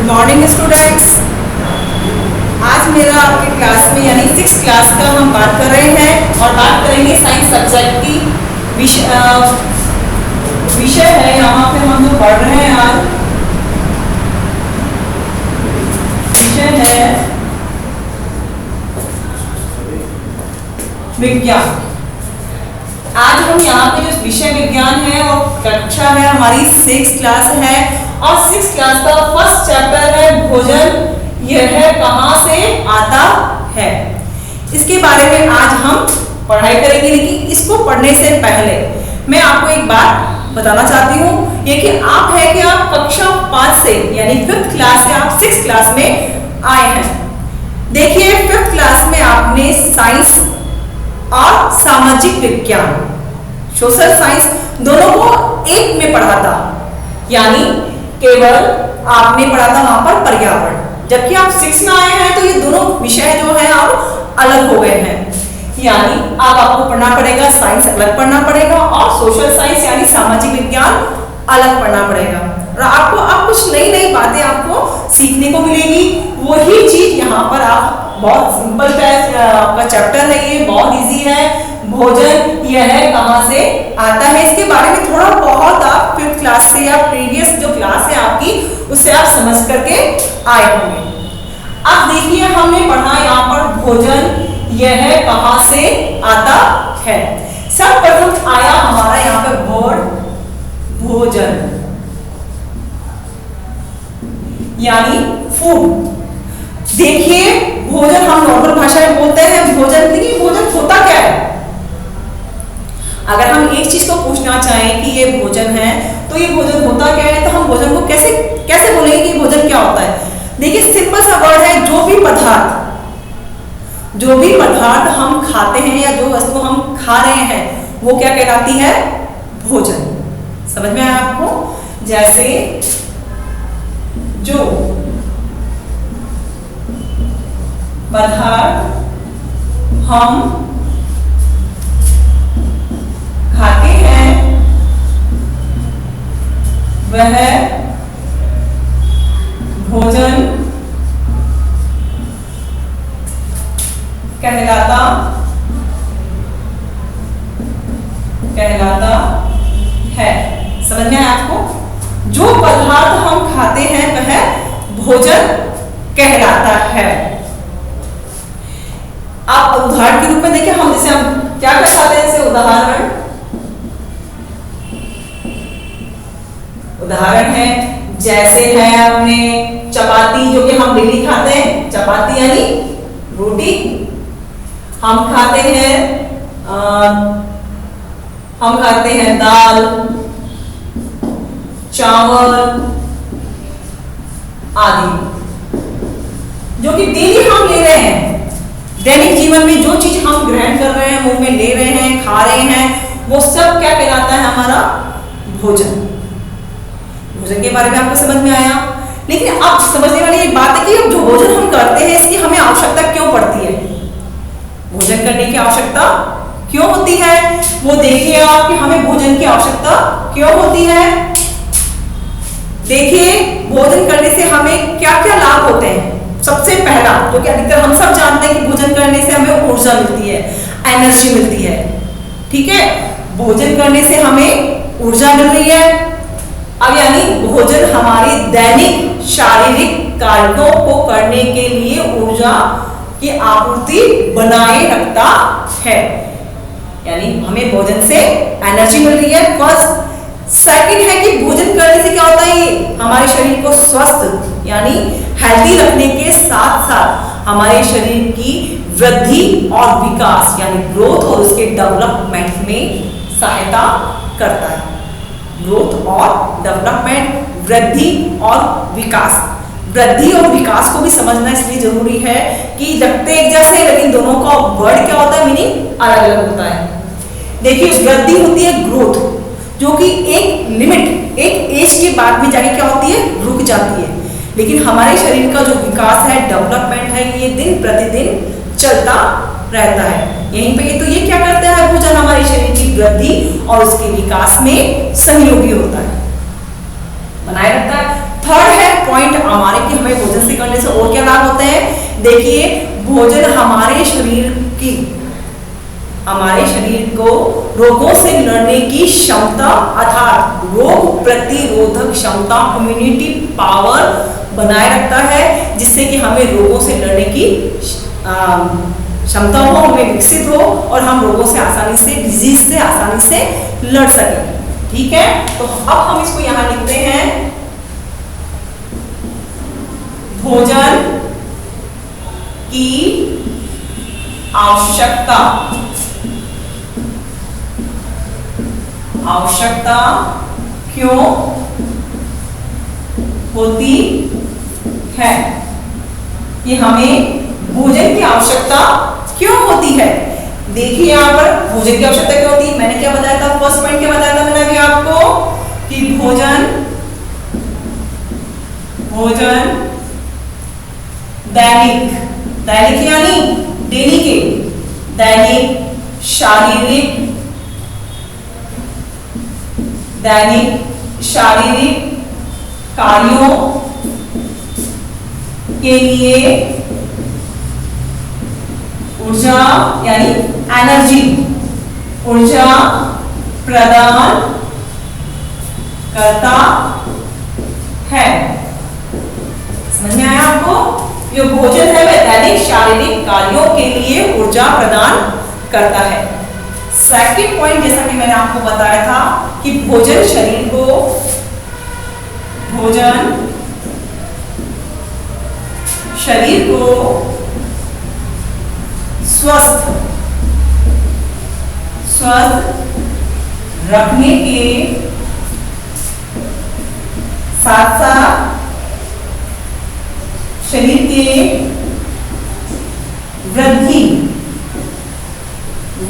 Good morning students. आज मेरा आपके क्लास में यानी 6th क्लास का हम बात कर रहे हैं और बात करेंगे साइंस सब्जेक्ट की विषय है यहाँ पे हम जो पढ़ रहे हैं आज विषय है विज्ञान। आज हम यहाँ पे जो विषय विज्ञान है वो कक्षा है हमारी 6th क्लास है और 6th क्लास का फर्स्ट चैप्टर है भोजन यह कहाँ से आता है। इसके बारे में आज हम पढ़ाई करेंगे, लेकिन इसको पढ़ने से पहले मैं आपको एक बात बताना चाहती हूँ। ये कि आप है कि आप कक्षा 5 से यानी 5th क्लास से आप 6th क्लास में आए हैं। देखिए 5th क्लास में आपने साइंस और सामाजिक विज्ञान सोशल साइंस दोनों को एक में पढ़ा था, यानी केवल आपने पढ़ा था वहां पर पर्यावरण। जबकि आप 6 में आए हैं तो ये दोनों विषय जो है अब अलग हो गए हैं, यानी अब आपको पढ़ना पड़ेगा साइंस अलग पढ़ना पड़ेगा और सोशल साइंस यानी सामाजिक विज्ञान अलग पढ़ना पड़ेगा। और आपको अब कुछ नई नई बातें आपको सीखने को मिलेगी। वही चीज यहाँ पर आप बहुत सिंपल का चैप्टर है, ये बहुत इजी है। भोजन यह कहाँ से आता है, इसके बारे में थोड़ा बहुत आप 5th क्लास से या प्रीवियस जो क्लास है आपकी उससे आप समझ करके आए होंगे। अब देखिए हमने पढ़ा यहाँ पर भोजन यह कहाँ से आता है। सर्वप्रथम आया हमारा यहाँ पे वर्ड भोजन यानी फूड। देखिए भोजन हम नॉर्मल भाषा में बोलते हैं भोजन, लेकिन भोजन होता क्या है। अगर हम एक चीज को पूछना चाहें कि ये भोजन है तो ये भोजन होता क्या है, तो हम भोजन को कैसे बोलेंगे कि भोजन क्या होता है। देखिए सिंपल सा वर्ड है, जो भी पदार्थ हम खाते हैं या जो वस्तु हम खा रहे हैं वो क्या कहलाती है, भोजन। समझ में आया आपको। जैसे जो पदार्थ हम खाते हैं वह भोजन कहलाता है। समझ में आया आपको। जो पदार्थ हम खाते हैं वह भोजन कहलाता है। आप उदाहरण के रूप में देखिए, हम जैसे हम क्या कर सकते हैं, जैसे उदाहरण है जैसे है अपने चपाती जो कि हम डेली खाते हैं। चपाती यानी रोटी हम खाते हैं दाल चावल आदि जो कि डेली हम ले रहे हैं। दैनिक जीवन में जो चीज हम ग्रहण कर रहे हैं, मुंह में ले रहे हैं, खा रहे हैं, वो सब क्या कहलाता है, हमारा भोजन। भोजन के बारे में आपको समझ में आया। लेकिन अब समझने वाली एक बात है कि जो भोजन हम करते हैं इसकी हमें आवश्यकता क्यों पड़ती है। भोजन करने की आवश्यकता क्यों होती है, वो देखिए आप कि हमें भोजन की आवश्यकता क्यों होती है। देखिए भोजन करने से हमें क्या क्या लाभ होते हैं। सबसे पहला जो कि अधिकतर हम सब जानते हैं कि भोजन करने से हमें ऊर्जा मिलती है, एनर्जी मिलती है। ठीक है, भोजन करने से हमें ऊर्जा मिल रही है। अब यानी भोजन हमारी दैनिक शारीरिक कार्यों को करने के लिए ऊर्जा की आपूर्ति बनाए रखता है, यानी हमें भोजन से एनर्जी मिल रही है। फर्स्ट सेकंड है कि भोजन करने से क्या होता है, हमारे शरीर को स्वस्थ यानी हेल्दी रखने के साथ साथ हमारे शरीर की वृद्धि और विकास यानी ग्रोथ और उसके डेवलपमेंट में सहायता करता है। ग्रोथ और डेवलपमेंट, वृद्धि और विकास। वृद्धि और विकास को भी समझना इसलिए जरूरी है कि लगते एक जैसे लेकिन दोनों का वर्ड क्या होता है, मीनिंग अलग अलग होता है। देखिए वृद्धि होती है ग्रोथ, जो कि एक लिमिट एक एज के बाद में जाके क्या होती है, रुक जाती है। लेकिन हमारे शरीर का जो विकास है, डेवलपमेंट है, ये दिन प्रतिदिन चलता रहता है। यहीं पे तो ये क्या करता है, भोजन हमारे शरीर की वृद्धि और उसके विकास में सहयोगी होता है, बनाए रखता है। थर्ड है पॉइंट हमारे कि देखिए भोजन हमारे शरीर को रोगों से लड़ने की क्षमता अर्थात रोग प्रतिरोधक क्षमता इम्यूनिटी पावर बनाए रखता है, जिससे कि हमें रोगों से लड़ने की क्षमता हो, हमें विकसित हो और हम रोगों से आसानी से डिजीज से आसानी से लड़ सकें। ठीक है, तो अब हम इसको यहां लिखते हैं भोजन की आवश्यकता क्यों होती है, कि हमें भोजन की आवश्यकता क्यों होती है। देखिए यहां पर भोजन की आवश्यकता क्यों होती है, मैंने क्या बताया था, फर्स्ट पॉइंट क्या बताया था मैंने अभी आपको कि भोजन दैनिक यानी डेली के दैनिक शारीरिक कार्यों के लिए ऊर्जा यानी ऊर्जा प्रदान करता है। समझ में आया आपको? जो भोजन है वह दैनिक शारीरिक कार्यों के लिए ऊर्जा प्रदान करता है। सेकंड पॉइंट जैसा कि मैंने आपको बताया था कि भोजन शरीर को स्वस्थ रखने के साथ साथ शरीर के वृद्धि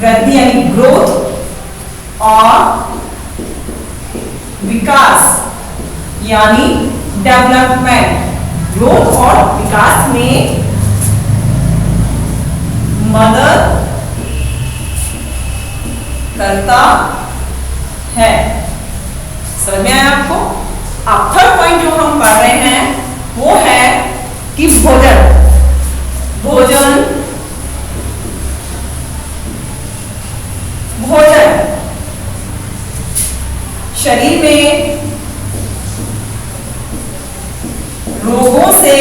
यानी ग्रोथ और विकास यानी डेवलपमेंट, ग्रोथ और विकास में मदद करता है। समझ में आया आपको? अब थर्ड पॉइंट जो हम पढ़ रहे हैं वो है कि भोजन शरीर में रोगों से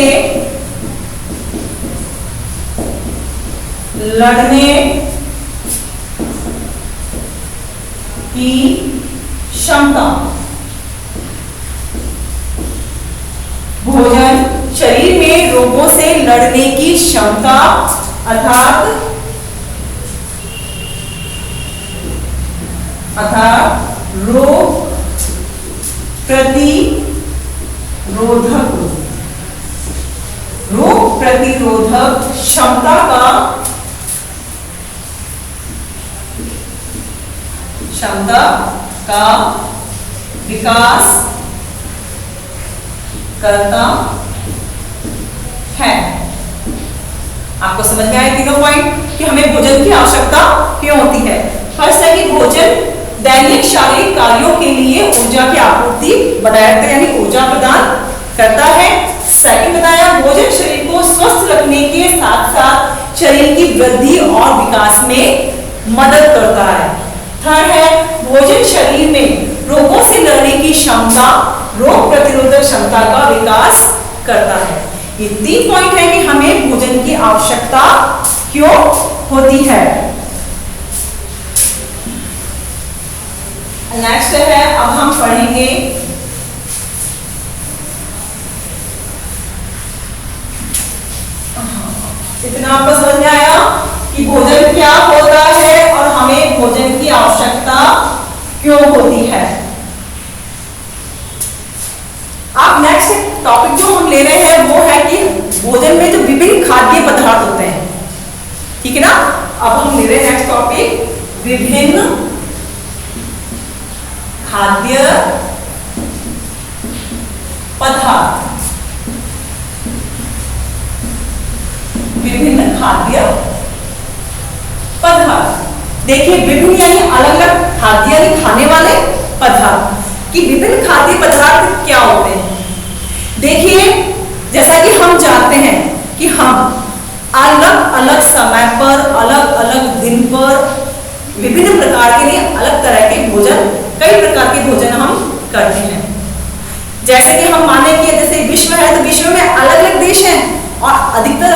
लड़ने की क्षमता, भोजन शरीर में रोगों से लड़ने की क्षमता अर्थात रोग प्रतिरोधक क्षमता का विकास करता है। आपको समझ में आए तीनों पॉइंट कि हमें भोजन की आवश्यकता क्यों होती है। फर्स्ट है कि भोजन दैनिक शारीरिक कार्यों के लिए ऊर्जा की आपूर्ति बनाए रखता है यानी ऊर्जा प्रदान करता है। सेकंड बताया भोजन शरीर को स्वस्थ रखने के साथ साथ शरीर की वृद्धि और विकास में मदद करता है। थर्ड है भोजन शरीर में रोगों से लड़ने की क्षमता, रोग प्रतिरोधक क्षमता का विकास करता है। ये 3 पॉइंट है कि हमें भोजन की आवश्यकता क्यों होती है। नेक्स्ट है अब हम पढ़ेंगे इतना आपको समझ में आया कि भोजन क्या होता है और हमें भोजन की आवश्यकता क्यों होती है। अब नेक्स्ट टॉपिक जो हम ले रहे हैं वो है कि भोजन में जो विभिन्न खाद्य पदार्थ होते हैं, ठीक है ना। अब हम ले रहे हैं नेक्स्ट टॉपिक विभिन्न खाद्य पदार्थ। विभिन्न खाद्य पदार्थ देखिए विभिन्न यानी अलग अलग खाद्य यानी खाने वाले पदार्थ कि विभिन्न खाद्य पदार्थ क्या होते हैं। देखिए जैसा कि हम जानते हैं कि हम अलग अलग समय पर, अलग अलग दिन पर विभिन्न प्रकार के लिए अलग तरह के भोजन, कई प्रकार के भोजन हम करते हैं। जैसे कि हम माने कि जैसे विश्व है तो विश्व में अलग अलग देश हैं और अधिकतर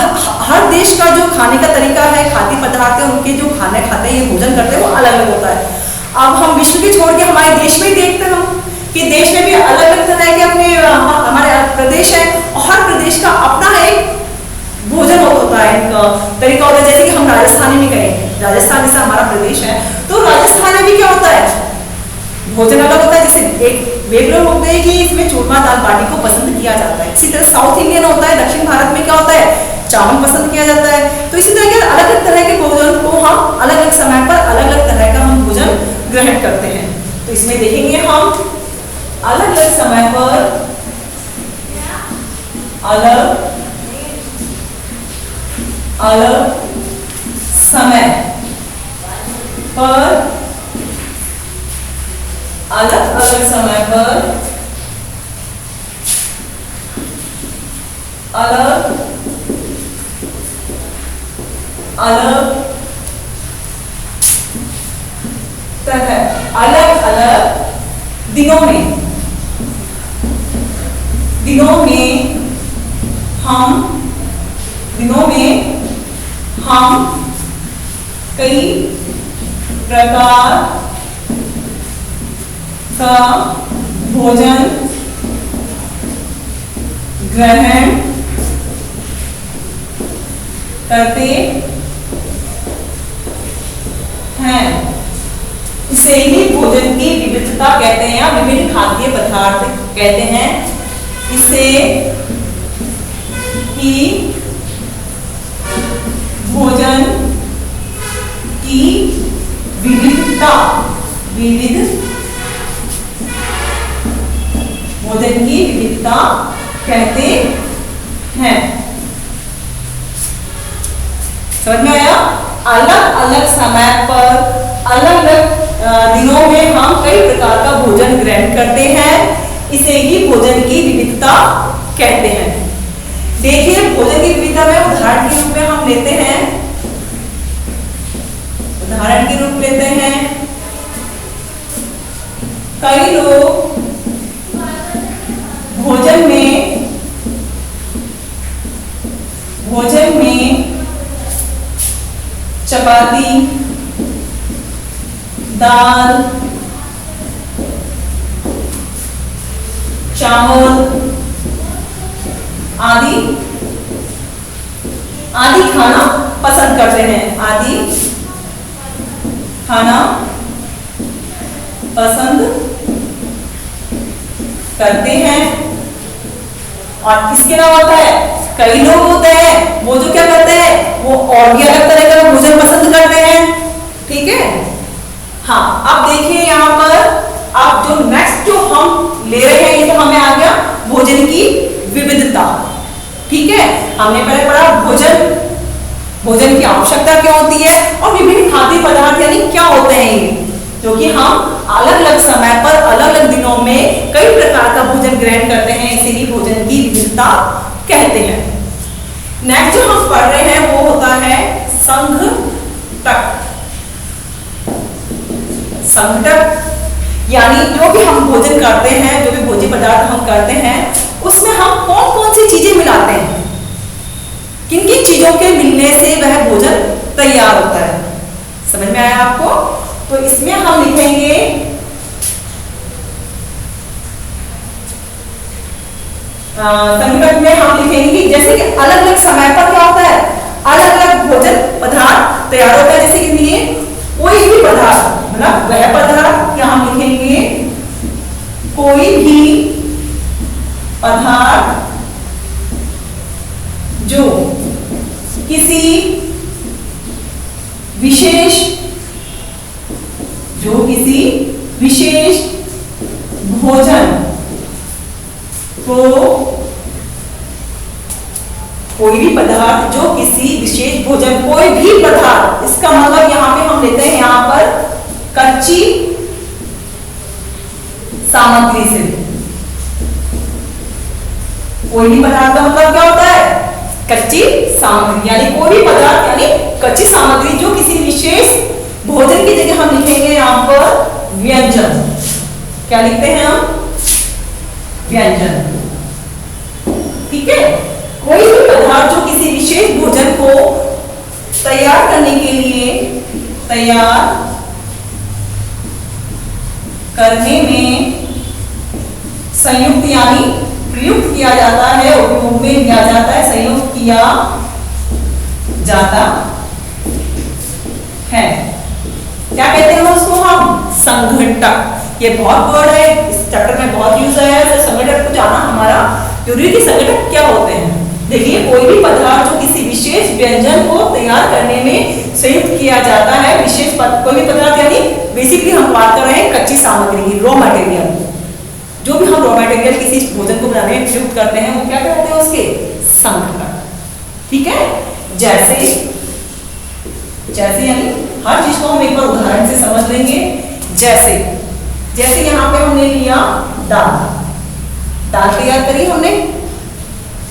हर देश का जो खाने का तरीका है, खाद्य पदार्थ है, उनके जो खाने खाते हैं, ये भोजन करते हैं, वो अलग अलग होता है। अब हम विश्व के छोड़ के हमारे देश में ही देखते हैं हम कि देश में भी अलग अलग तरह के अपने हमारे प्रदेश है और हर प्रदेश का अपना एक भोजन होता है, इनका तरीका होता है। जैसे कि हम राजस्थानी में कहें, राजस्थान जैसा हमारा प्रदेश है तो राजस्थान में भी क्या होता है, भोजन अलग होता है। जैसे एक लोग होते हैं कि इसमें चूरमा दाल बाटी को पसंद किया जाता है, इसी तरह साउथ इंडियन होता है, दक्षिण भारत में क्या होता है, चावल पसंद किया जाता है। तो इसी तरह के अलग अलग तरह के भोजन को हम अलग अलग समय पर अलग अलग तरह का हम भोजन ग्रहण करते हैं। तो इसमें देखेंगे हम अलग अलग समय पर अलग अलग समय पर अलग अलग समय पर अलग अलग तरह अलग अलग दिनों में हम कई प्रकार का भोजन ग्रहण करते हैं। इसे ही भोजन की विविधता कहते हैं या विभिन्न खाद्य पदार्थ कहते हैं। इसे ही भोजन की विविधता भोजन की विविधता कहते हैं। समझ में आया? अलग अलग समय पर अलग अलग दिनों में हम कई प्रकार का भोजन ग्रहण करते हैं, इसे ही भोजन की विविधता कहते हैं। देखिए भोजन की विविधता में उदाहरण के रूप में हम लेते हैं, उदाहरण के रूप लेते हैं कई लोग भोजन में चपाती, दाल, चावल आदि खाना पसंद करते हैं, आदि खाना पसंद करते हैं। और इसके अलावा होता है कई लोग होते हैं वो जो क्या करते हैं, वो और भी अलग तरह का भोजन पसंद करते हैं। ठीक है, हाँ। अब देखिए यहाँ पर आप जो नेक्स्ट जो हम ले रहे हैं, ये तो हमें आ गया भोजन की विविधता। ठीक है, हमने पहले पढ़ा भोजन की आवश्यकता क्या होती है और विभिन्न खाद्य पदार्थ यानी क्या होते हैं, जो कि हम अलग अलग समय पर अलग अलग दिनों में कई प्रकार का भोजन ग्रहण करते हैं, इसीलिए भोजन की विविधता कहते हैं। नेक्स्ट जो हम पढ़ रहे हैं वो होता है संघटक। संघटक यानी जो भी हम भोजन करते हैं, जो भी भोज्य पदार्थ हम करते हैं, उसमें हम कौन कौन सी चीजें मिलाते हैं, किन किन चीजों के मिलने से वह भोजन तैयार होता है। समझ में आया आपको? तो इसमें हम लिखेंगे संकट में हम लिखेंगे कि जैसे कि अलग अलग समय पर क्या होता है, अलग अलग भोजन पदार्थ तैयार होता है। जैसे कि लिए कोई भी पदार्थ, मतलब वह पदार्थ, या हम लिखेंगे कोई भी पदार्थ जो किसी विशेष भोजन को, कोई भी पदार्थ जो किसी विशेष भोजन, कोई भी पदार्थ, इसका मतलब यहां पे हम लेते हैं यहां पर कच्ची सामग्री से। कोई भी पदार्थ का मतलब क्या होता है, कच्ची सामग्री यानी कोई भी पदार्थ यानी कच्ची सामग्री जो किसी विशेष भोजन की जगह हम लिखेंगे यहाँ पर व्यंजन। क्या लिखते हैं हम? व्यंजन। ठीक है, कोई भी पदार्थ जो किसी विशेष भोजन को तैयार करने के लिए में संयुक्त यानी प्रयुक्त किया जाता है, उपयोग में लिया जाता है, संयुक्त किया जाता है। क्या कहते हैं उसको हम? संघटक। ये बहुत वर्ड है, इस चैप्टर में बहुत यूज है। तो संघटक को जाना हमारा जरूरी कि संघटक क्या होते हैं। देखिए, कोई भी पदार्थ जो किसी विशेष व्यंजन को तैयार करने में संयुक्त किया जाता है, कोई भी पदार्थ यानी बेसिकली हम बात कर रहे हैं कच्ची सामग्री की, रॉ मटेरियल। जो भी हम रॉ मटेरियल किसी भोजन को बनाने में प्रयुक्त करते हैं वो क्या कहते हैं? उसके संघटक। ठीक है, जैसे यानी हर चीज को हम एक बार उदाहरण से समझ लेंगे। जैसे यहाँ पे हमने लिया दाल तैयार करी हमने।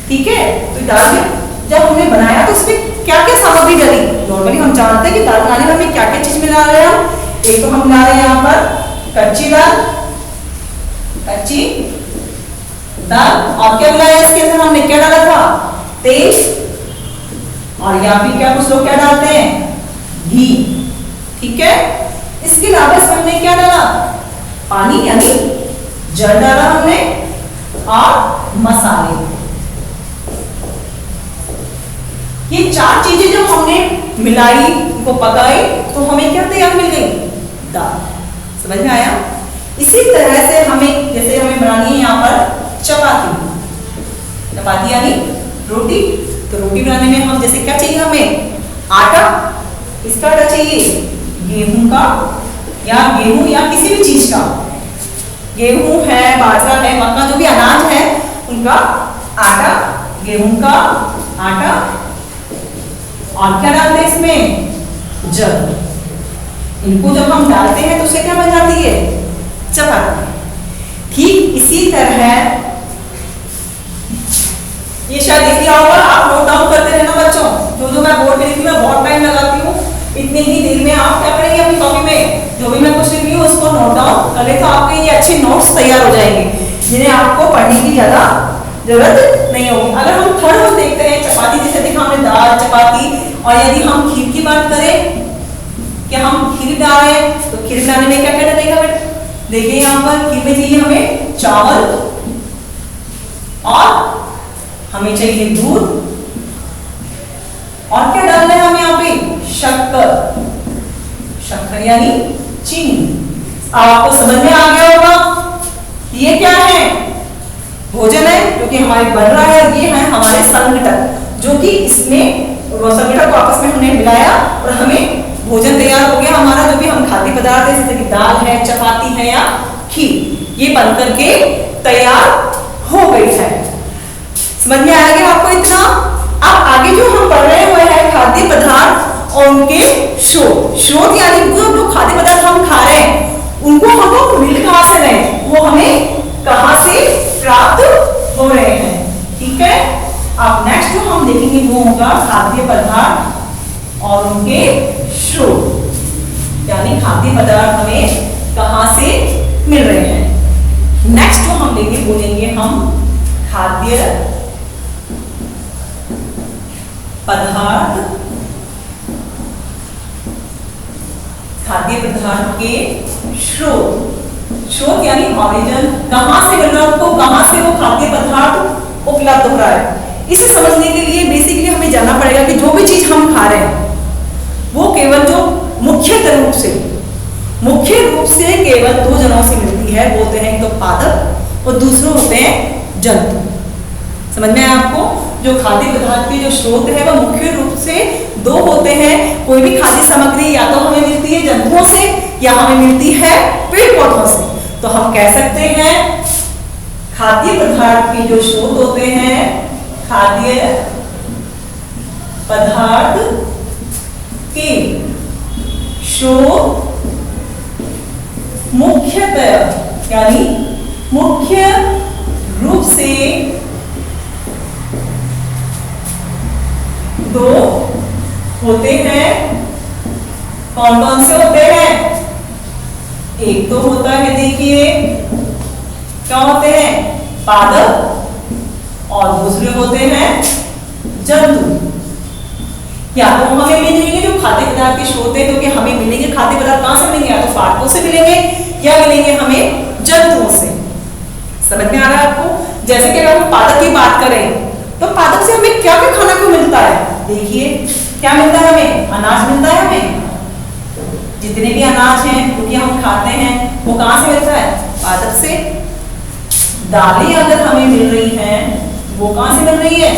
ठीक है, तो दाल में जब हमने बनाया तो उसमें क्या क्या सामग्री डली? नॉर्मली हम जानते हैं कि दाल बनाने में हमें क्या क्या चीज मिला रहे हैं। एक तो हम मिला रहे हैं यहाँ पर कच्ची दाल और क्या मिलाया इसके अंदर? हमने क्या डाला था? तेल, और या फिर क्या कुछ लोग क्या डालते हैं? घी। ठीक है, इसके अलावा इसमें हमने क्या डाला? पानी यानी जल डाला हमने, और मसाले। ये चार चीजें जब हमने मिलाई, को पकाई, तो हमें क्या तैयार मिल गई? दाल। समझ में आया? इसी तरह से जैसे हमें बनानी है यहाँ पर चपाती यानी रोटी। तो रोटी बनाने में हम जैसे क्या चाहिए? हमें आटा। इसका आटा चाहिए गेहूं का, या किसी भी चीज का। गेहूं है, बाजरा है, मक्का, जो भी अनाज है उनका आटा, गेहूं का आटा। और क्या डालते हैं इसमें? जल। इनको जब हम डालते हैं तो उसे क्या बन जाती है? चपाती। ठीक इसी तरह ये शायद देख लिया होगा, आप नोट डाउन करते रहना बच्चों। जो मैं बोर्ड पे लिखी मैं बहुत टाइम लगाती हूँ, इतनी ही देर में आप क्या करेंगे? अपनी कॉपी में जो भी मैं कुछ लिख रही हूँ उसको नोट डाउन कर ले, तो आपके ये अच्छे नोट्स तैयार हो जाएंगे, जिन्हें आपको पढ़ने की ज्यादा जरूरत नहीं होगी। अगर हम थर्ड वन देखते हैं, चपाती, जैसे देखा हमने दाल, चपाती। और यदि हम खीर की बात करें कि हम खीर डाल रहे हैं, तो खीर बनाने में क्या क्या डलेगा बेटा? देखिए यहाँ पर खीर में चाहिए हमें चावल, और हमें चाहिए दूध, और क्या डालना है हमें यहाँ पे? शक्कर यानी चीनी। आपको समझ में आ गया होगा ये क्या है? भोजन है जो कि हमारे बन रहा है। ये है हमारे संघटक, जो कि इसमें संघटक को आपस में हमने मिलाया और हमें भोजन तैयार हो गया हमारा। जो भी हम खाद्य पदार्थ है, जैसे कि दाल है, चपाती है या खीर, ये बन करके तैयार हो गई है। समझ में आ गया आपको इतना? अब आगे जो हम पढ़ रहे हुए हैं खाद्य पदार्थ और उनके स्रोत यानी जो खाद्य पदार्थ हम खा रहे हैं उनको हम मिल कहां से रहे हैं, वो हमें कहां से प्राप्त हो रहे हैं। ठीक है, अब नेक्स्ट जो हम देखेंगे वो होगा खाद्य पदार्थ और उनके स्रोत, यानी खाद्य पदार्थ हमें कहां से मिल रहे हैं। नेक्स्ट जो हम लेंगे वो लेंगे हम खाद्य पदार्थ के स्रोत यानी ऑरिजिन, कहां से मिल रहा है उनको, कहां से वो खाद्य पदार्थ उपलब्ध हो रहा है। इसे समझने के लिए बेसिकली हमें जानना पड़ेगा कि जो भी चीज हम खा रहे हैं वो केवल जो मुख्य रूप से केवल दो जनों से मिलती है, वो होते हैं एक तो पादप और दूसरे होते हैं जंतु। समझ में आया आपको? जो खाद्य पदार्थ के जो स्रोत है वह मुख्य रूप से दो होते हैं। कोई भी खाद्य सामग्री या तो हमें मिलती है जंतुओं से या हमें मिलती है पेड़ पौधों से। तो हम कह सकते हैं खाद्य पदार्थ के जो स्रोत होते हैं, खाद्य पदार्थ के स्रोत मुख्यतः यानी मुख्य रूप से दो होते हैं। कौन कौन से होते हैं? एक तो होता है, देखिए क्या होते हैं, पादप, और दूसरे होते हैं जंतु। या तो हमें मिलेंगे जो खाद्य पदार्थ के स्रोत है, क्योंकि हमें मिलेंगे खाद्य पदार्थ कहां से मिलेंगे, या तो पादपों से मिलेंगे या मिलेंगे हमें जंतुओं से। समझ में आ रहा है आपको? जैसे कि अगर हम पादप की बात करें तो पादप से हमें क्या क्या खाना को मिलता है? देखिए क्या मिलता है हमें, अनाज मिलता है हमें। जितने भी अनाज हैं क्योंकि हम खाते हैं वो कहां से मिलता है, पादप से। दालें अगर हमें मिल रही हैं वो कहां से मिल रही है,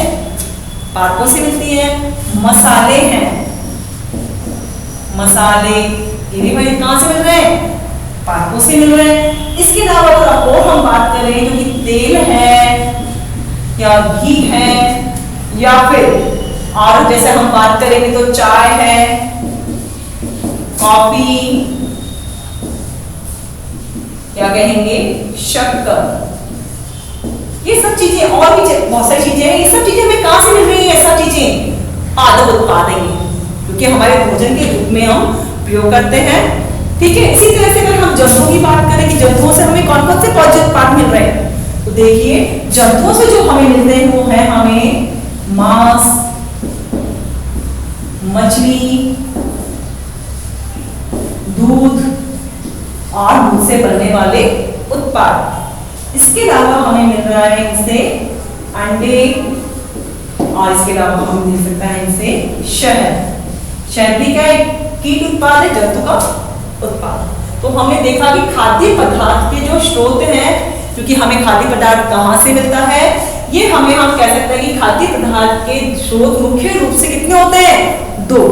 पादपों से मिलती है। मसाले हैं, मसाले ये भी हमें कहां से मिल रहे हैं, पादपों से मिल रहे हैं। इसके अलावा अगर और हम बात करें जो कि तेल है या घी है, या फिर और जैसे हम बात करेंगे तो चाय है, कॉफी, क्या कहेंगे, शक्कर, ये सब चीजें और भी बहुत सारी चीजें हैं। ये सब चीजें हमें कहां से मिल रही है, सब चीजें पादप उत्पाद है, क्योंकि हमारे भोजन के रूप में हम प्रयोग करते हैं। ठीक है, इसी तरह से अगर हम जंतुओं की बात करें कि जंतुओं से हमें कौन कौन से पौधे उत्पाद मिल रहे हैं, तो देखिए जंतुओं से जो हमें मिलते हैं वो है हमें मांस, मछली, दूध और दूध से बनने वाले उत्पाद। इसके अलावा हमें मिल रहा है इनसे अंडे, और इसके अलावा हमें मिल सकता है इनसे शहद। शहद भी क्या है, कीट उत्पाद है, जंतु का उत्पाद। तो हमने देखा कि खाद्य पदार्थ के जो स्रोत हैं, क्योंकि हमें खाद्य पदार्थ कहां से मिलता है, ये हम कह सकते हैं कि खाद्य पदार्थ के स्रोत मुख्य रूप से कितने होते हैं, दो।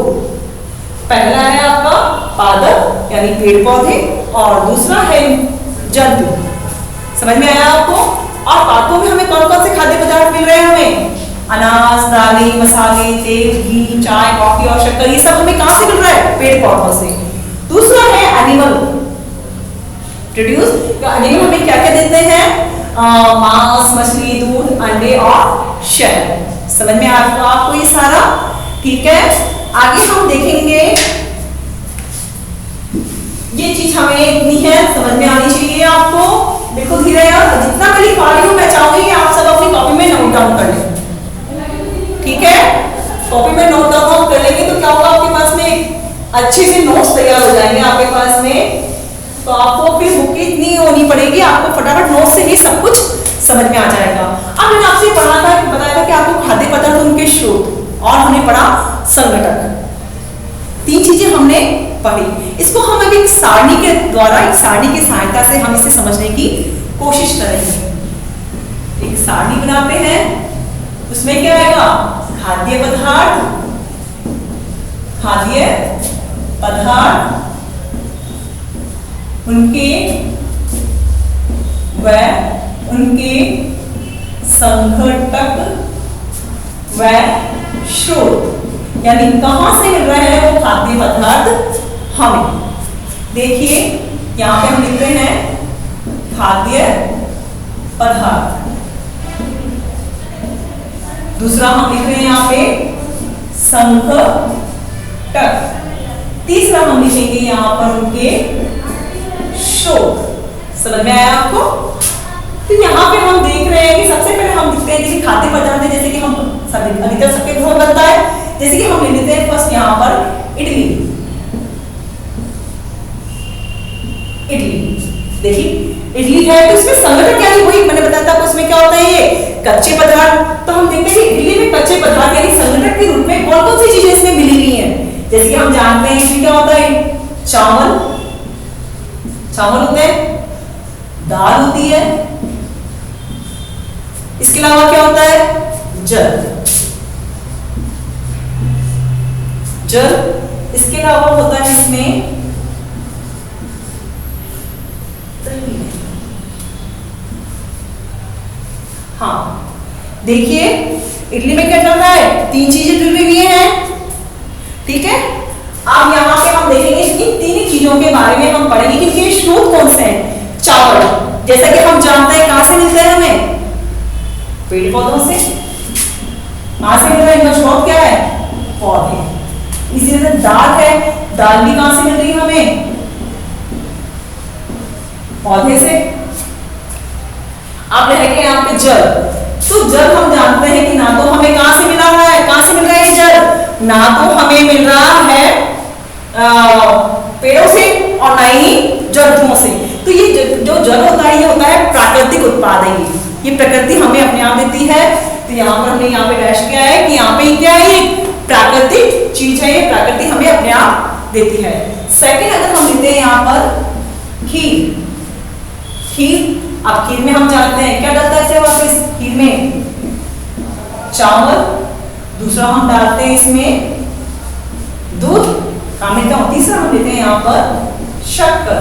पहला है आपका पादप यानी पेड़ पौधे, और दूसरा है जंतु। समझ में आया आपको? और पादपों में हमें कौन कौन से खाद्य पदार्थ मिल रहे हैं, हमें अनाज, दालें, मसाले, तेल, घी, चाय, कॉफी और शक्कर, ये सब हमें कहां से मिल रहा है, पेड़ पौधों से। दूसरा है एनिमल प्रोड्यूस, तो एनिमल हमें क्या क्या देते हैं, मांस, मछली, दूध, अंडे और शहद। समझ में आपको ये सारा? ठीक है, आगे हम देखेंगे। ये चीज हमें इतनी है समझ में आनी चाहिए आपको। देखो धीरे यार, जितना मैं लिखवा रही हूँ मैं चाहूंगी कि आप सब अपनी कॉपी में नोट डाउन कर लें। ठीक है, कॉपी में नोट डाउन कर लेंगे तो क्या होगा, आपके पास में अच्छे से नोट्स तैयार हो जाएंगे आपके पास में। तो आपको फिर बुक इतनी होनी पड़ेगी, आपको फटाफट नोट से ही सब कुछ समझ में आ जाएगा। अब मैंने आपसे पढ़ा था, बताया था कि आपको खाद्य पदार्थ, उनके स्रोत, और हमने पढ़ा संगठक। तीन चीजें हमने पढ़ी। इसको हम अभी एक सारणी के द्वारा, एक सारणी की सहायता से हम इसे समझने की कोशिश करेंगे। एक सारणी बनाते हैं, उसमें क्या आएगा, खाद्य पदार्थ, खाद्य पदार्थ, उनके व उनके संघटक व स्रोत, यानी कहां से मिल रहे हैं वो खाद्य पदार्थ हमें। देखिए यहां पे हम लिख रहे हैं खाद्य पदार्थ, दूसरा हम लिख रहे हैं यहां पे संघटक, तीसरा हम लिखेंगे यहां पर उनके स्रोत। समझ में आया आपको? तो यहाँ पे हम देख रहे हैं कि सबसे पहले हम लिखते हैं जैसे खाद्य पदार्थ है, जैसे कि हम अधिकतर सबके घर में बनता है, जैसे कि हम ले लेते हैं फर्स्ट यहाँ पर इडली। इडली देखिए, इडली है तो इसमें संगठक क्या है, वही मैंने बताया था उसमें क्या होता है, ये कच्चे पदार्थ। तो हम देखते हैं कि इडली में कच्चे पदार्थ यानी संगठक के रूप में कौन कौन सी चीजें इसमें मिली हुई हैं। जैसे कि हम जानते हैं इसमें क्या होता है, चावल, चावल होते हैं, दाल होती है, इसके अलावा क्या होता है, जल, जल, इसके अलावा होता है इसमें हाँ देखिए इडली में क्या चल रहा है, तीन चीजें जुड़ी हुई हैं। ठीक है, अब यहाँ पे हम देखेंगे इन तीन चीजों के बारे में हम पढ़ेंगे कि इनके स्रोत कौन से हैं। चावल जैसा कि हम जानते हैं कहां से मिलते हैं, हमें पेड़ पौधों से। कहां से मिल रहा है, इनका स्रोत क्या है, पौधे। इसी तरह दाल है, दाल भी कहां से मिल रही है हमें? पौधे से। अब रह गया यहाँ पे जल। तो जल हम जानते हैं कि ना तो हमें कहां से मिला हुआ है, कहां से मिल रहा है जल? ना तो हमें मिल रहा है पेड़ों से और ना ही जंतुओं से। तो ये जो जल होता है ये होता है प्राकृतिक उत्पाद है। ये प्रकृति हमें अपने आप देती है। तो यहाँ पर हमने यहाँ पे डैश किया है कि यहाँ पे क्या है, ये प्राकृतिक चीज है, ये प्रकृति हमें अपने आप देती है। सेकंड अगर हम लेते हैं यहाँ पर खीर। खीर, अब खीर में हम जानते हैं क्या डलता है वापस खीर में? चावल। दूसरा हम डालते हैं इसमें दूध। तीसरा हम लेते हैं यहाँ पर शक्कर।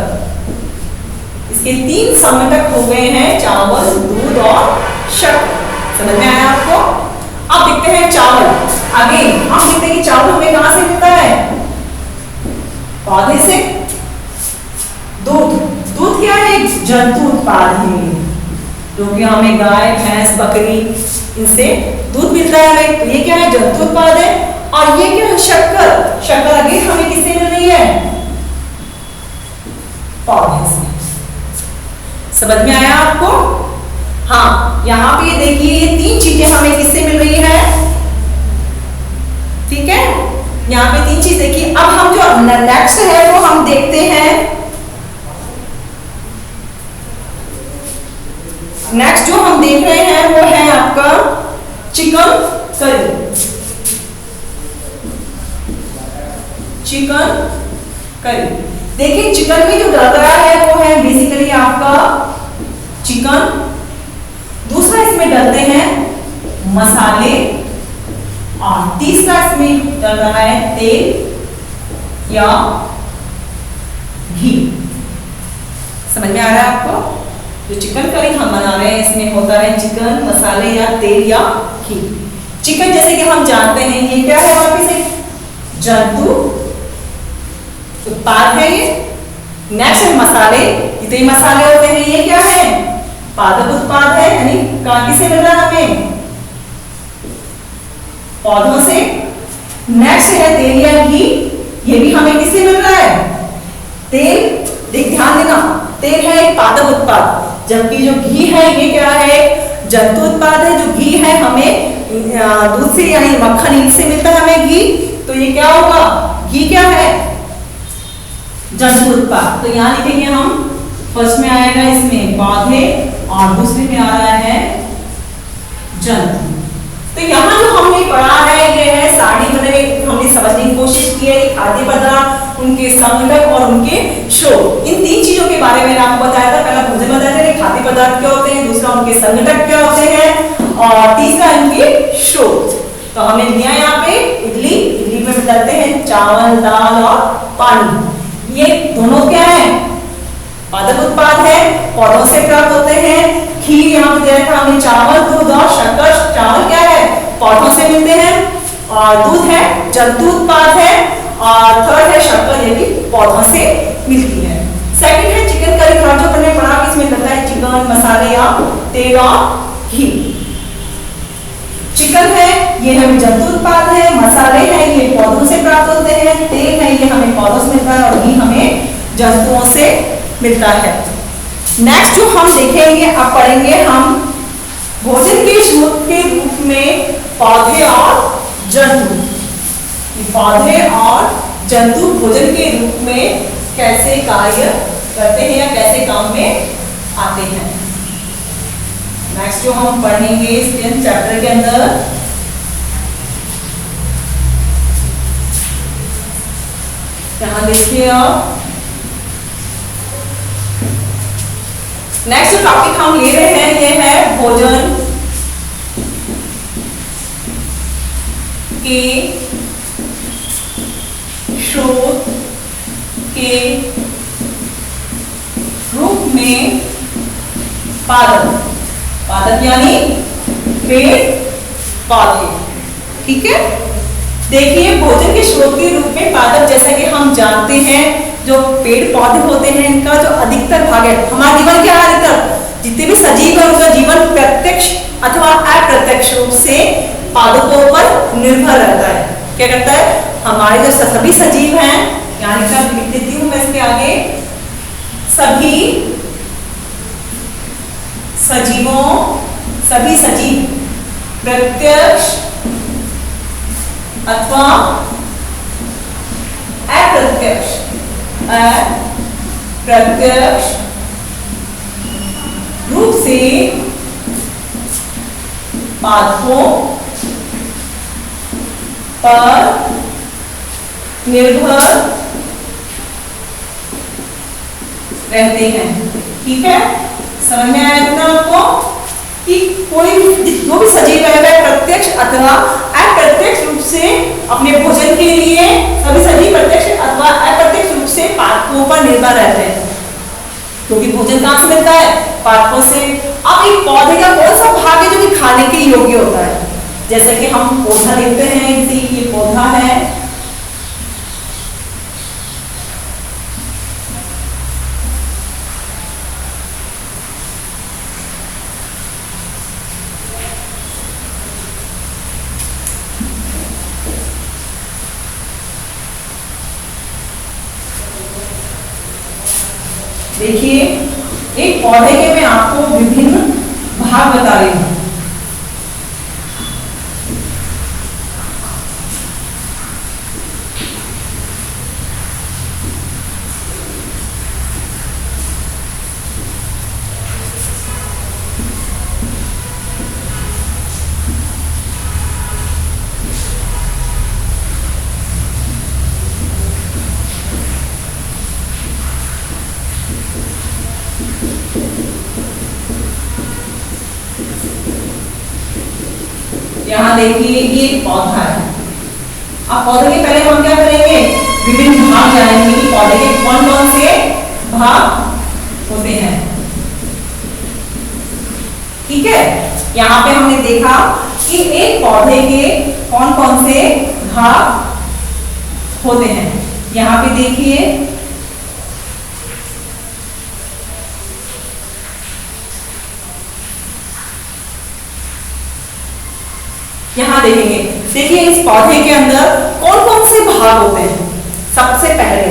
इसके 3 संघटक हो गए हैं, चावल, दूध और शक्कर। समझ में आया आपको? अब देखते हैं चावल। आगे हम देखते हैं कि चावल हमें कहां से मिलता है? पौधे से। दूध, दूध क्या है? जंतु उत्पाद है, जो कि हमें गाय, भैंस, बकरी इनसे दूध मिलता है हमें। तो ये क्या है? जंतु उत्पाद है। और ये क्या है? शक्कर। शक्कर आगे हमें किससे मिल रही है? पौधे से। समझ में आया आपको? हाँ, यहाँ पे देखिए ये 3 चीजें हमें किससे मिल रही है? ठीक है, यहाँ पे 3 चीज देखिए। अब हम जो नेक्स्ट है वो हम देखते हैं, नेक्स्ट जो हम देख रहे हैं वो है आपका चिकन करी। चिकन करी, देखिए चिकन में जो डल रहा है वो है बेसिकली आपका चिकन। दूसरा इसमें डलते हैं मसाले और तीसरा इसमें डल रहा है तेल या घी। समझ में आ रहा है आपको? जो चिकन करी हम बना रहे हैं इसमें होता है चिकन, मसाले या तेल या घी। चिकन जैसे कि हम जानते हैं ये क्या है? वापिस एक जंतु उत्पाद है ये। नेक्स्ट है मसाले। जितने मसाले होते हैं ये क्या है? पादप उत्पाद है, यानी किससे मिल रहा है हमें? पौधों से। नेक्स्ट है तेल या घी। ये भी हमें किससे मिल रहा है? तेल, देख ध्यान देना, तेल है एक पादप उत्पाद, जबकि जो घी है ये क्या है? जंतु उत्पाद है। जो घी है हमें दूध से यानी मक्खन इनसे मिलता है हमें घी। तो ये क्या होगा? घी क्या है? जंतु उत्पाद। तो यहाँ लिखेंगे हम, फर्स्ट में आएगा इसमें पौधे और दूसरे में आ रहा है जंतु। तो यहाँ जो हमने पढ़ा है ये है सारी, मतलब हमने समझने की कोशिश की है खाद्य पदार्थ, उनके संघटक और उनके स्रोत। इन 3 चीजों के बारे में आपको बताया था। पहला भोजन बताया था खाद्य पदार्थ क्या होते हैं, दूसरा उनके संघटक क्या होते हैं और तीसरा इनके स्रोत। तो हमने लिया यहाँ पे इडली। इडली में डालते हैं चावल, दाल और पानी। ये दोनों क्या है? पादप उत्पाद है, पौधों से प्राप्त होते हैं। खीर यहाँ पे दिया था हमने चावल, दूध और शक्कर। चावल क्या है? पौधों से मिलते हैं और दूध है जंतु उत्पाद है और थर्ड है शक्कर, ये भी पौधों से मिलती है। सेकंड है चिकन करी। जो हमने पढ़ा इसमें करता है चिकन, मसाले या तेल और घी। चिकन है ये हमें जंतु उत्पाद है, मसाले हैं ये पौधों से प्राप्त होते हैं, तेल है ये हमें पौधों से मिलता है और घी हमें जंतुओं से मिलता है। नेक्स्ट जो हम देखेंगे, अब पढ़ेंगे हम भोजन के स्रोत के रूप में पौधे और जंतु। पौधे और जंतु भोजन के रूप में कैसे कार्य करते हैं या कैसे काम में आते हैं। नेक्स्ट जो हम पढ़ेंगे इस चैप्टर के अंदर, यहाँ देखिए आप, नेक्स्ट टॉपिक हम ले रहे हैं ये है भोजन के स्रोत के रूप में पादप। पादप यानी पेड़ पौधे। ठीक है, देखिए भोजन के स्रोत के रूप में पादप, जैसा कि हम जानते हैं जो पेड़ पौधे होते हैं इनका जो अधिकतर भाग है, हमारा जीवन क्या है, अधिकतर जितने भी सजीव है उनका जीवन प्रत्यक्ष अथवा अप्रत्यक्ष रूप से पादपों पर निर्भर रहता है। क्या करता है, हमारे जो सभी सजीव हैं, यहाँ लिख देती हूँ मैं इसके आगे, सभी सजीवों, सभी सजीव प्रत्यक्ष अथवा अप्रत्यक्ष रूप से पादपों पर निर्भर रहते हैं। ठीक है, समझ में आया इतना आपको कि कोई जो भी सजीव है वह प्रत्यक्ष अथवा अप्रत्यक्ष रूप से अपने भोजन के लिए, सभी सजीव प्रत्यक्ष अथवा अप्रत्यक्ष रूप से पादपों पर निर्भर रहते हैं, क्योंकि भोजन कहां से मिलता है, पादपों से। अब एक पौधे का कौन सा भाग है जो कि खाने के योग्य होता है, जैसे कि हम पौधा देखते हैं, जैसे ये पौधा है, देखिए एक पौधे के मैं आपको विभिन्न भाग बता रही हूं। यहाँ देखिए ये एक पौधा है। अब पौधे के पहले हम क्या करेंगे, विभिन्न भाग जानेंगे कि पौधे के कौन कौन से भाग होते हैं। ठीक है, यहाँ पे हमने देखा कि एक पौधे के कौन कौन से भाग होते हैं। यहाँ पे देखिए यहां देखेंगे, देखिए इस पौधे के अंदर कौन कौन से भाग होते हैं। सबसे पहले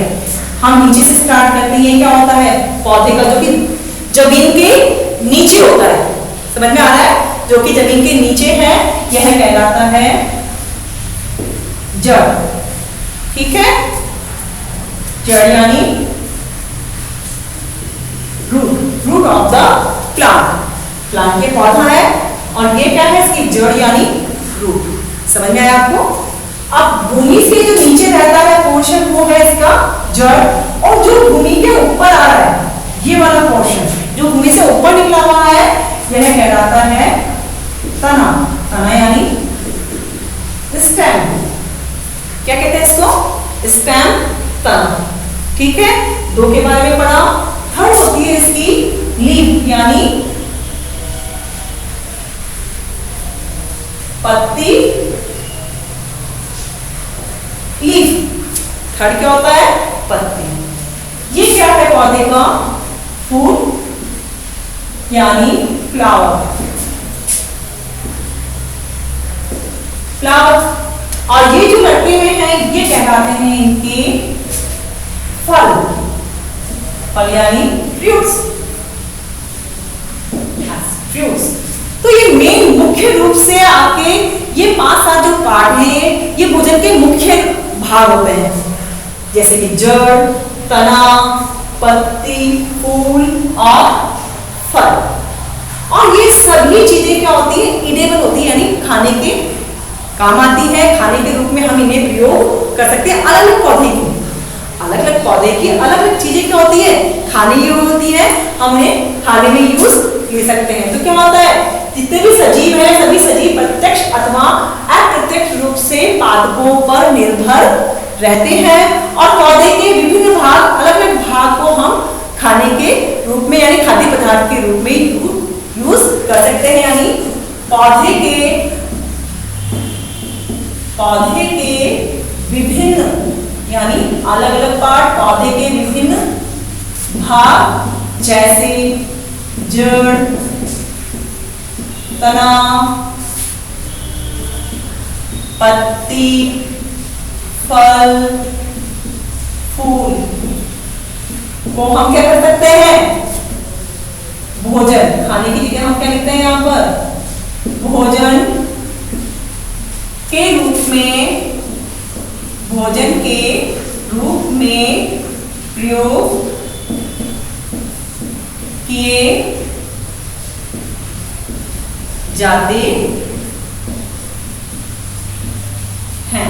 हम नीचे से स्टार्ट करते हैं। क्या होता है, पौधे का जो कि जमीन के नीचे होता है, समझ में आ रहा है, जो कि जमीन के नीचे है, यह कहलाता है जड़। ठीक है, जड़ यानी रूट ऑफ द प्लांट के पौधा है, और ये क्या है, इसकी जड़ यानी रूट। समझ में आया आपको। अब भूमि से जो नीचे रहता है पोर्शन, वो है इसका जड़, और जो भूमि के ऊपर आ रहा है ये वाला पोर्शन जो भूमि से ऊपर निकला हुआ है, यह कहलाता है तना। तना यानी स्टेम। क्या कहते हैं इसको, स्टेम, तना। ठीक है, दो के बारे में पढ़ा। थर्ड होती है इसकी लीफ यानी पत्ती। लीफ, थर्ड क्या होता है, पत्ती। ये क्या है, पौधे का फूल यानी फ्लावर। और ये जो लटके हुए हैं ये कहलाते हैं इनके फल यानी फ्रूट्स। तो ये मेन मुख्य रूप से आपके ये 5-7 जो पार्ट हैं ये भोजन के मुख्य भाग होते हैं, जैसे कि जड़, तना, पत्ती, फूल और फल। और ये सभी चीजें क्या होती है, ईडेबल होती है, यानी खाने के काम आती है। खाने के रूप में हम इन्हें प्रयोग कर सकते हैं। अलग अलग पौधे की अलग अलग चीजें क्या होती है, खाने योग्य होती है, हम इन्हें खाने में यूज ले सकते हैं। तो क्या होता है, जितने भी सजीव हैं सभी सजीव प्रत्यक्ष अथवा अप्रत्यक्ष रूप से पादपों पर निर्भर रहते हैं, और पौधे के विभिन्न भाग, अलग अलग भाग को हम खाने के रूप में यानी खाद्य पदार्थ के रूप में यूज कर सकते हैं। यानी पौधे के विभिन्न यानी अलग अलग पार्ट, पौधे के विभिन्न भाग जैसे जड़, तना, पत्ती, फल फूल को हम क्या कर सकते हैं, भोजन, खाने की जगह हम क्या लिखते हैं यहाँ पर, भोजन के रूप में, भोजन के रूप में प्रयोग किए जाते हैं।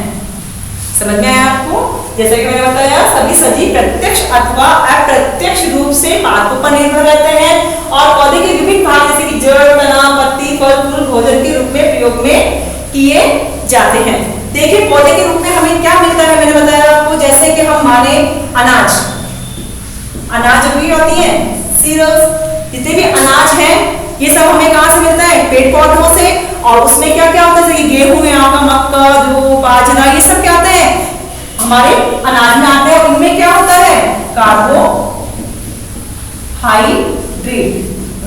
समझ में आया आपको? जैसे कि मैंने बताया, सभी सजीव प्रत्यक्ष अथवा अप्रत्यक्ष रूप से पादपों पर निर्भर रहते हैं और पौधे के विभिन्न भाग जैसे कि जड़, तना, पत्ती, फल, फूल भोजन के रूप में प्रयोग में किए जाते हैं। देखिए पौधे के रूप में हमें क्या मिलता है, मैंने बताया आपको, जैसे कि हम माने अनाज, अनाज भी होती है, सीरियल्स, जितने भी अनाज हैं ये सब हमें कहाँ से मिलता है, पेड़ पौधों से। और उसमें क्या क्या होता है, जैसे गेहूं है आपका, मक्का, जौ, बाजरा, ये सब क्या आते हैं, हमारे अनाज में आते हैं। और इनमें क्या होता है, कार्बोहाइड्रेट,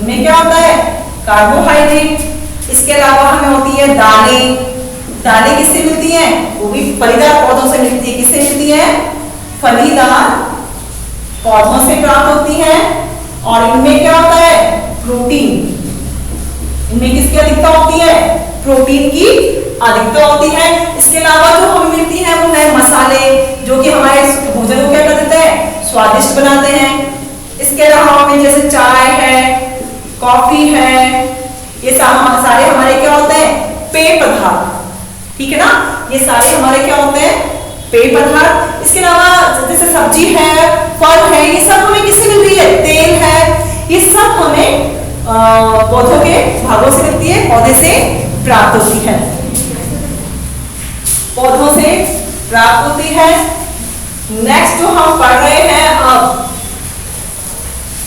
इनमें क्या होता है, कार्बोहाइड्रेट। इसके अलावा हमें होती है दालें, दालें किससे मिलती हैं, वो भी फलीदार पौधों से मिलती है। किससे मिलती है, फलीदार पौधों से प्राप्त होती है। और इनमें क्या होता है, प्रोटीन, इनमें किसकी अधिकता होती है, प्रोटीन की अधिकता होती है। इसके अलावा जो हमें मिलती है वो है मसाले, जो कि हमारे भोजन को क्या कर देते हैं, स्वादिष्ट बनाते हैं। इसके अलावा हमें जैसे चाय है, कॉफी है, ये सारे हमारे क्या होते हैं, पेय पदार्थ, ठीक है ना, ये सारे हमारे क्या होते हैं, पेय पदार्थ। इसके अलावा जैसे सब्जी है, फल है, ये सब हमें किससे मिल रही है, तेल है, ये सब हमें पौधों के भागों से मिलती है, पौधे से प्राप्त होती है, पौधों से प्राप्त होती है। नेक्स्ट जो हम पढ़ रहे हैं अब,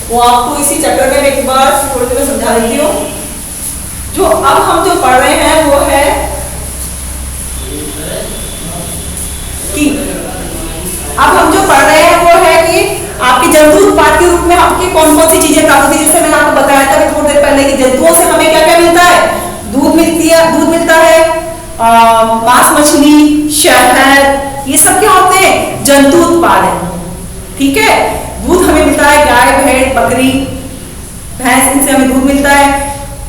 वो आपको इसी चैप्टर में एक बार थोड़ी देर समझा देती हूँ। जो अब हम जो पढ़ रहे हैं वो है कि, अब हम जो पढ़ रहे हैं वो है कि आपके जंतु उत्पाद के रूप में आपकी कौन कौन सी चीजें प्राप्त होती है। जैसे मैंने आपको बताया था थोड़ी देर पहले कि जंतुओं से हमें क्या क्या मिलता है, दूध मिलता है, मांस मछली, शहद, ये सब क्या होते हैं, जंतु उत्पाद है, ठीक है। दूध हमें मिलता है गाय, भेड़, बकरी, भैंस, इनसे हमें दूध मिलता है।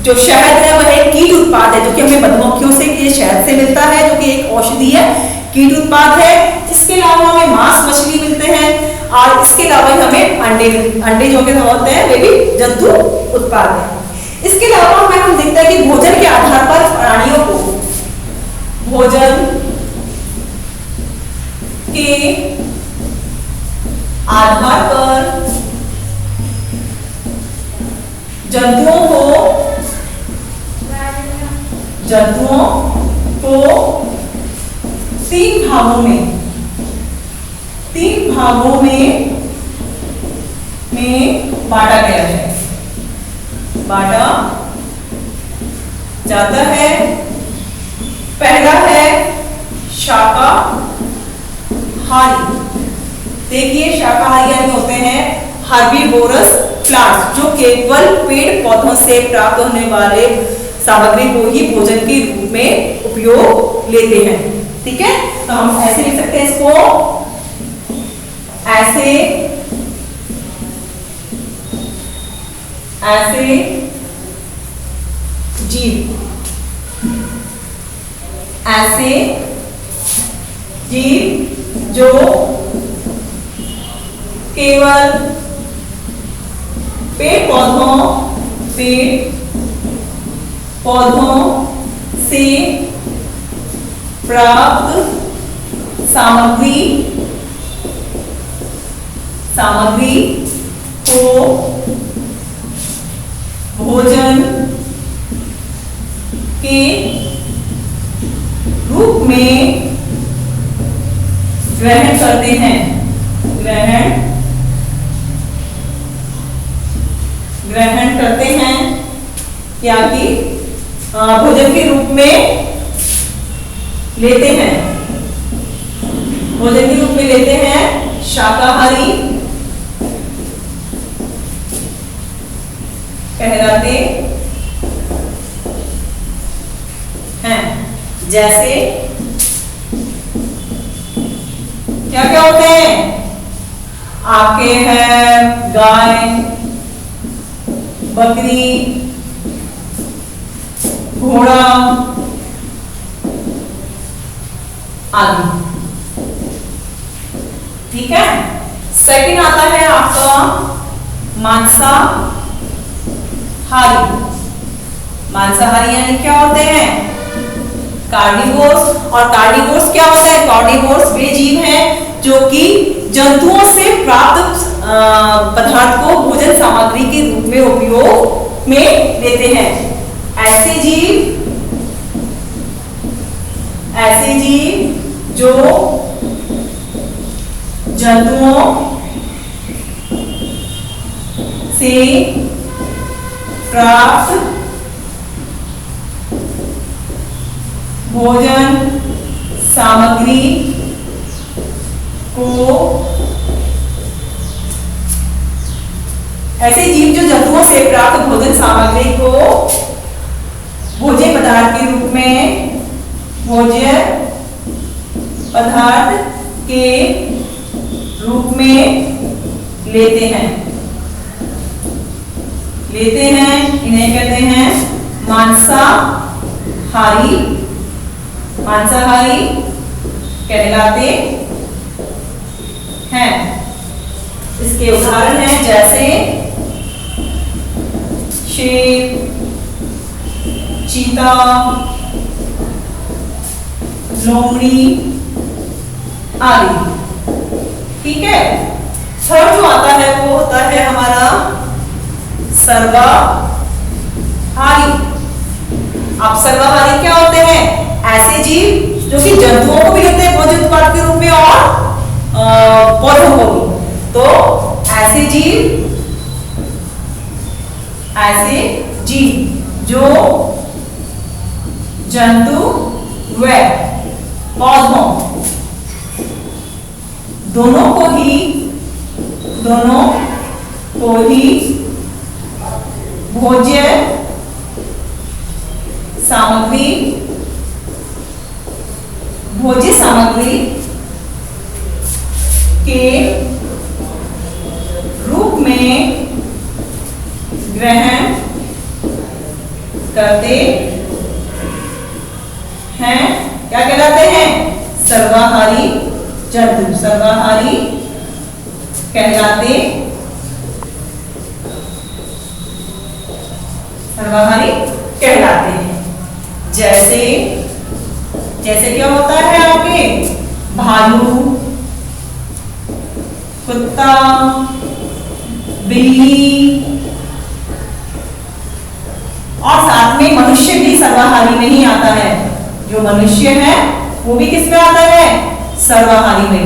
जो शहद है वह एक कीट उत्पाद है, जो कि हमें मधुमक्खियों से ये शहद से मिलता है, जो कि एक औषधि है, कीट उत्पाद है। इसके अलावा हमें मांस मछली मिलते हैं और इसके अलावा हमें अंडे जो कि होते हैं वे भी जंतु उत्पाद है। इसके अलावा हम देखते हैं कि भोजन के आधार पर प्राणियों को, भोजन के आधार पर जंतुओं को तीन भागों में बांटा गया है, बांटा जाता है। पहला है शाकाहारी। देखिए शाकाहारी यानी होते हैं हर्बीवोरस प्लांट्स, जो केवल पेड़ पौधों से प्राप्त होने वाले सामग्री को ही भोजन के रूप में उपयोग लेते हैं, ठीक है। तो हम ऐसे लिख सकते हैं इसको, ऐसे जीव, ऐसे जीव जो केवल पेड़ पौधों से प्राप्त सामग्री को भोजन के रूप में ग्रहण करते हैं, ग्रहण करते हैं, क्या कि भोजन के रूप में लेते हैं, भोजन के रूप में लेते हैं शाकाहारी कहलाते हैं। जैसे क्या क्या होते हैं? आपके हैं गाय, बकरी, घोड़ा आदि। ठीक है। सेकंड आता है आपका मांसाहारी। मांसाहारी यानी क्या होते हैं? कार्निवोर्स। और कार्निवोर्स क्या होता है? कार्निवोर्स वे जीव हैं जो कि जंतुओं से प्राप्त पदार्थ को भोजन सामग्री के रूप में उपयोग में लेते हैं। ऐसे जीव जो जंतुओं से प्राप्त भोजन सामग्री को, ऐसे जीव जो जंतुओं से प्राप्त भोजन सामग्री को भोज्य पदार्थ के रूप में, भोज्य पदार्थ के रूप में लेते हैं। इन्हें कहते हैं मांसाहारी। मांसाहारी कहलाते हैं। इसके उदाहरण हैं जैसे शेर, चीता, लोमड़ी आदि। ठीक है। थर्ड जो आता है वो होता है हमारा सर्वाहारी। अब सर्वाहारी क्या होते हैं? ऐसे जीव जो कि जंतुओं को भी लेते हैं भोज्य उत्पाद के रूप में और पौधों को भी। तो ऐसे जीव जो जंतु व पौधों दोनों को ही भोज्य सामग्री के रूप में ग्रहण करते हैं। क्या कहलाते हैं? सर्वाहारी जंतु। सर्वाहारी कहलाते हैं। जैसे क्या होता है आपके? भालू, कुत्ता, बिल्ली और साथ में मनुष्य भी सर्वाहारी में ही आता है। जो मनुष्य है वो भी किस में आता है? सर्वाहारी में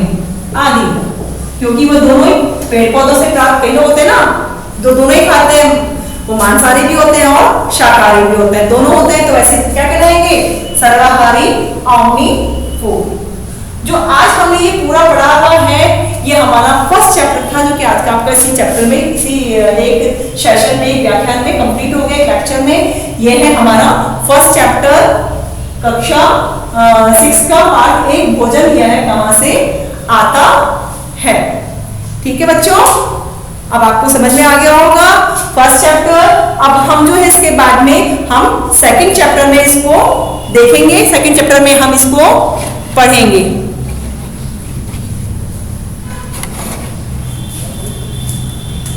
आदि। क्योंकि वो दोनों ही पेड़ पौधों से प्राप्त, कई लोग होते हैं ना जो दोनों ही खाते हैं, वो मांसाहारी भी होते हैं और शाकाहारी भी होते हैं, दोनों होते हैं। तो ऐसे क्या कहलाएंगे? सर्वाहारी ऑम्निवोर। जो आज हमने ये पूरा पढ़ा हुआ है ये हमारा फर्स्ट चैप्टर था, जो कि आज का आपका इसी चैप्टर में, इसी एक सेशन में, व्याख्यान में कंप्लीट हो गया। लेक्चर में ये है हमारा फर्स्ट चैप्टर, कक्षा 6 का पार्ट 1, भोजन यह है कहां से आता है। ठीक है बच्चों, अब आपको समझ में आ गया होगा फर्स्ट चैप्टर। अब हम जो है इसके बाद में हम सेकंड चैप्टर में इसको देखेंगे। सेकंड चैप्टर में हम इसको पढ़ेंगे।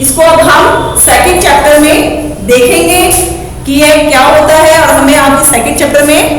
इसको अब हम सेकंड चैप्टर में देखेंगे कि ये क्या होता है और हमें आप सेकंड चैप्टर में